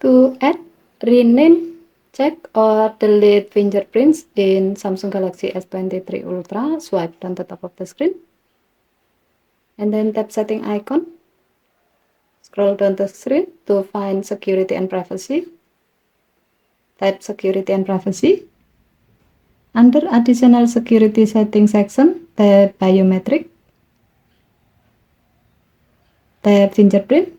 To add, rename, check, or delete fingerprints in Samsung Galaxy S23 Ultra, swipe down the top of the screen. And then tap setting icon. Scroll down the screen to find security and privacy. Type security and privacy. Under additional security settings section, tap biometric. Tap fingerprint.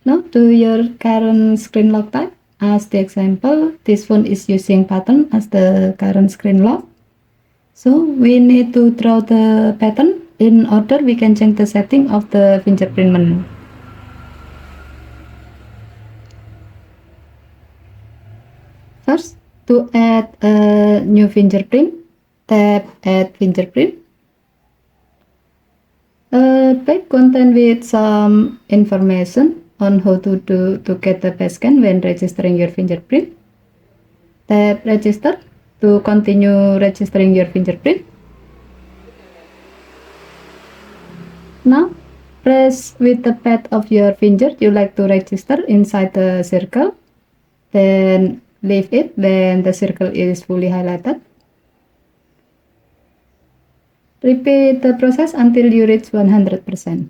Now to your current screen lock type. As the example, this phone is using pattern as the current screen lock. So we need to draw the pattern. In order, we can change the setting of the fingerprint menu. First, to add a new fingerprint, tap add fingerprint. A page contain with some information on how to get the face scan when registering your fingerprint. Tap register to continue registering your fingerprint. Now press with the pad of your finger you like to register inside the circle, then leave it when the circle is fully highlighted. Repeat the process until you reach 100%.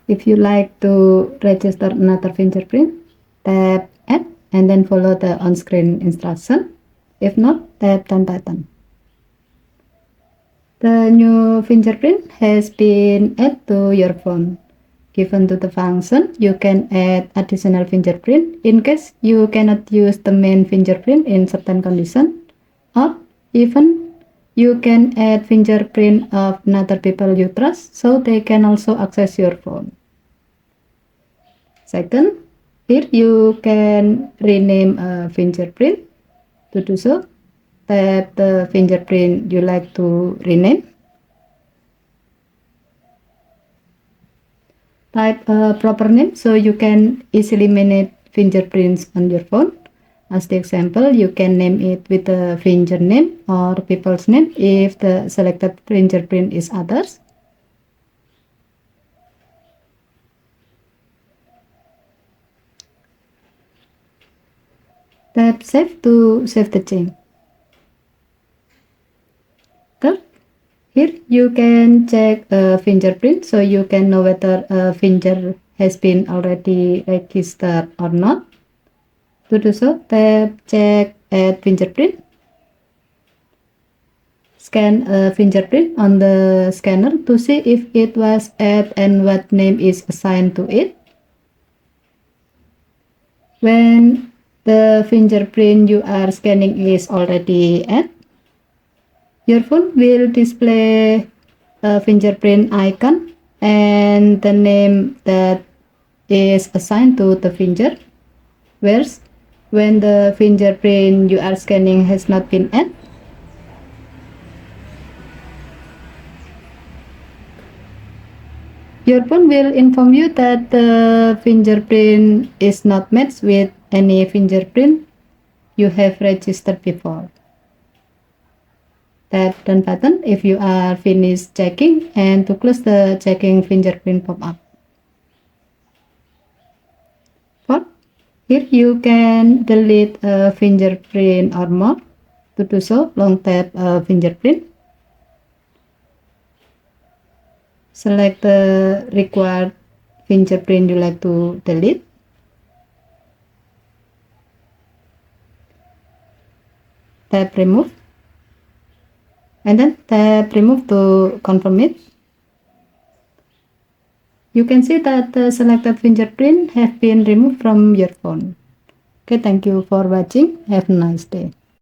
If you like to register another fingerprint, tap add and then follow the on-screen instruction. If not, tap done button. The new fingerprint has been added to your phone. Given to the function, you can add additional fingerprint in case you cannot use the main fingerprint in certain condition, or even you can add fingerprint of another people you trust so they can also access your phone. Second, here you can rename a fingerprint. To do so, tap the fingerprint you like to rename. Type a proper name so you can easily manage fingerprints on your phone. As the example, you can name it with the finger name or people's name if the selected fingerprint is others. Tap save to save the change. Third, here you can check a fingerprint so you can know whether a finger has been already registered or not. To do so, tap check add fingerprint. Scan a fingerprint on the scanner to see if it was added and what name is assigned to it. When the fingerprint you are scanning is already added, your phone will display a fingerprint icon and the name that is assigned to the finger. Whereas when the fingerprint you are scanning has not been added, your phone will inform you that the fingerprint is not matched with any fingerprint you have registered before. Tap done button if you are finished checking and to close the checking fingerprint pop-up. Fourth, here you can delete a fingerprint or more. To do so, long tap a fingerprint. Select the required fingerprint you like to delete. Tap remove. And then tap remove to confirm it. You can see that the selected fingerprint have been removed from your phone. Okay, thank you for watching. Have a nice day.